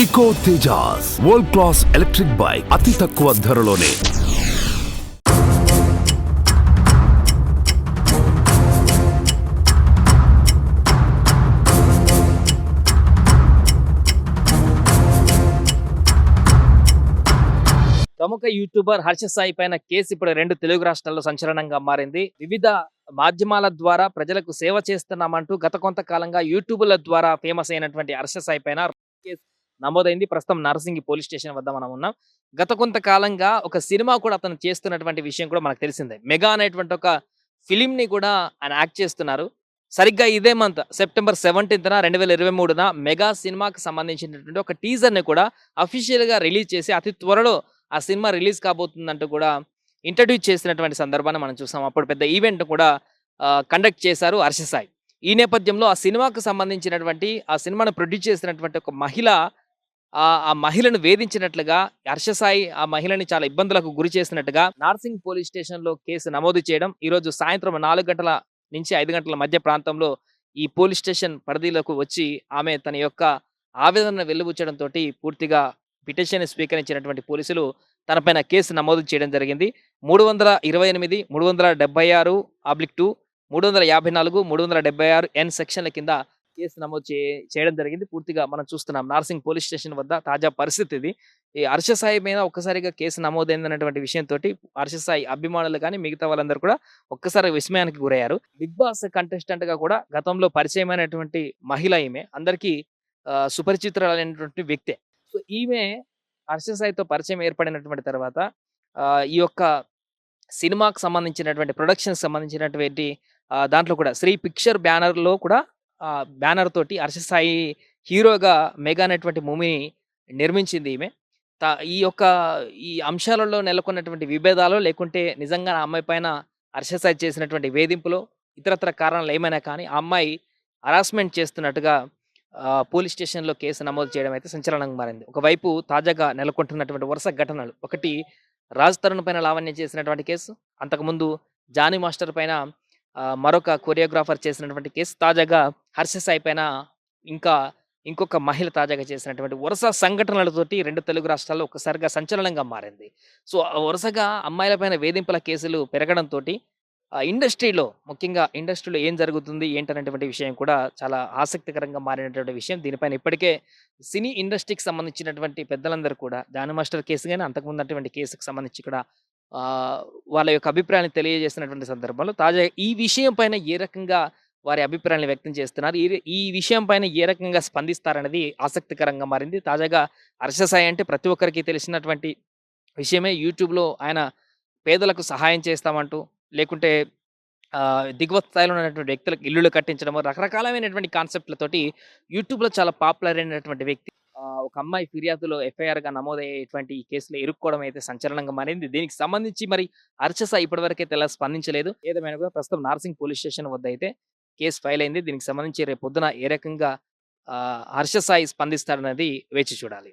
Eco Tejas world class electric bike అతి తక్కువ ధరలోనే. ప్రముఖ యూట్యూబర్ హర్ష సాయి పైన కేసు ఇప్పుడు 2 తెలుగు రాష్ట్రాల్లో సంచలనంగా మారింది. వివిధ మాధ్యమాల ద్వారా ప్రజలకు సేవ చేస్తున్నామంటూ గత కొంతకాలంగా యూట్యూబ్‌ల ద్వారా ఫేమస్ అయినటువంటి హర్ష సాయి పైన కేసు నమోదైంది. ప్రస్తుతం నర్సింగి పోలీస్ స్టేషన్ వద్ద మనం ఉన్నాం. గత కొంతకాలంగా ఒక సినిమా కూడా అతను చేస్తున్నటువంటి విషయం కూడా మనకు తెలిసిందే. 'మెగా' అనేటువంటి ఒక ఫిల్మ్‌ని కూడా ఆయన యాక్ట్ చేస్తున్నారు. సరిగ్గా ఇదే మంత్ సెప్టెంబర్ 17న 2023న 'మెగా' సినిమాకి సంబంధించినటువంటి ఒక టీజర్‌ని కూడా అఫీషియల్‌గా రిలీజ్ చేసి అతి త్వరలో ఆ సినిమా రిలీజ్ కాబోతుందంటూ కూడా ఇంట్రడ్యూస్ చేసినటువంటి సందర్భాన్ని మనం చూసాం. అప్పుడు పెద్ద ఈవెంట్ కూడా కండక్ట్ చేశారు హర్ష సాయి. ఈ నేపథ్యంలో ఆ సినిమాకు సంబంధించినటువంటి ఆ సినిమాను ప్రొడ్యూస్ చేసినటువంటి ఒక మహిళ ఆ మహిళను వేధించినట్లుగా హర్ష సాయి ఆ మహిళని చాలా ఇబ్బందులకు గురి చేసినట్టుగా నార్సింగ్ పోలీస్ స్టేషన్‌లో కేసు నమోదు చేయడం, ఈరోజు సాయంత్రం 4 గంటల నుంచి 5 గంటల మధ్య ప్రాంతంలో ఈ పోలీస్ స్టేషన్ పరిధిలోకి వచ్చి ఆమె తన యొక్క ఆవేదనను వెలిబుచ్చడంతోటి పూర్తిగా పిటిషన్ స్వీకరించినటువంటి పోలీసులు తనపైన కేసు నమోదు చేయడం జరిగింది. 328, 376/2, 354, 376 ఎన్ సెక్షన్ల కింద కేసు నమోదు చేయడం జరిగింది. పూర్తిగా మనం చూస్తున్నాం నార్సింగ్ పోలీస్ స్టేషన్ వద్ద తాజా పరిస్థితి ఇది. ఈ హర్ష సాయి మీద ఒక్కసారిగా కేసు నమోదైందన్నటువంటి విషయంతోటి హర్ష సాయి అభిమానులు కానీ మిగతా వాళ్ళందరూ కూడా ఒక్కసారి విస్మయానికి గురయ్యారు. బిగ్ బాస్ కంటెస్టెంట్ గా కూడా గతంలో పరిచయమైనటువంటి మహిళ ఈమె. అందరికీ సుపరిచితురాలైనటువంటి వ్యక్తే. సో ఈమె హర్ష సాయితో పరిచయం ఏర్పడినటువంటి తర్వాత ఈ యొక్క సినిమాకి సంబంధించినటువంటి ప్రొడక్షన్‌కి సంబంధించినటువంటి దాంట్లో కూడా శ్రీ పిక్చర్ బ్యానర్‌లో కూడా బ్యానర్ తోటి హర్ష సాయి హీరోగా 'మెగా' అనేటువంటి మూవీని నిర్మించింది ఈమె. ఈ యొక్క ఈ అంశాలలో నెలకొన్నటువంటి విభేదాలో లేకుంటే నిజంగా ఆ అమ్మాయి పైన హర్ష సాయి చేసినటువంటి వేధింపులో ఇతరత్ర కారణాలు ఏమైనా కానీ ఆ అమ్మాయి హరాస్మెంట్ చేస్తున్నట్టుగా పోలీస్ స్టేషన్‌లో కేసు నమోదు చేయడం అయితే సంచలనంగా మారింది. ఒకవైపు తాజాగా నెలకొంటున్నటువంటి వరుస ఘటనలు. ఒకటి రాజ్ తరుణ్ పైన లావణ్య చేసినటువంటి కేసు. అంతకుముందు జానీ మాస్టర్ పైన మరొక కొరియోగ్రాఫర్ చేసినటువంటి కేసు. తాజాగా హర్ష సాయి పైన ఇంకా ఇంకొక మహిళ తాజాగా చేసినటువంటి వరుస సంఘటనలతోటి 2 తెలుగు రాష్ట్రాల్లో ఒక్కసారిగా సంచలనంగా మారింది. సో వరుసగా అమ్మాయిల పైన వేధింపుల కేసులు పెరగడంతోటి ఇండస్ట్రీలో ముఖ్యంగా ఇండస్ట్రీలో ఏం జరుగుతుంది ఏంటనేటువంటి విషయం కూడా చాలా ఆసక్తికరంగా మారినటువంటి విషయం. దీనిపైన ఇప్పటికే సినీ ఇండస్ట్రీకి సంబంధించినటువంటి పెద్దలందరూ కూడా జానీ మాస్టర్ కేసు గాని, అంతకుముందు అటువంటి కేసుకు సంబంధించి కూడా వాళ్ళ యొక్క అభిప్రాయాన్ని తెలియజేసినటువంటి సందర్భంలో తాజాగా ఈ విషయం పైన ఏ రకంగా వారి అభిప్రాయాన్ని వ్యక్తం చేస్తున్నారు, ఈ విషయం పైన ఏ రకంగా స్పందిస్తారనేది ఆసక్తికరంగా మారింది. తాజాగా హర్ష సాయి అంటే ప్రతి ఒక్కరికి తెలిసినటువంటి విషయమే. యూట్యూబ్‌లో ఆయన పేదలకు సహాయం చేస్తామంటూ లేకుంటే దిగువ స్థాయిలో ఉన్నటువంటి వ్యక్తులకు ఇల్లులు కట్టించడము, రకరకాలమైనటువంటి కాన్సెప్ట్‌లతోటి యూట్యూబ్‌లో చాలా పాపులర్ అయినటువంటి వ్యక్తి. ఒక అమ్మాయి ఫిర్యాదులో ఎఫ్ఐఆర్‌గా నమోదయ్యేటువంటి ఈ కేసులో ఇరుక్కోవడం అయితే సంచలనంగా మారింది. దీనికి సంబంధించి మరి హర్ష సాయి ఇప్పటివరకైతే ఎలా స్పందించలేదు. ఏదేమైనా కూడా ప్రస్తుతం నార్సింగ్ పోలీస్ స్టేషన్ వద్ద అయితే కేసు ఫైల్ అయింది. దీనికి సంబంధించి రేపు పొద్దున ఏ రకంగా హర్ష సాయి స్పందిస్తాడనేది వేచి చూడాలి.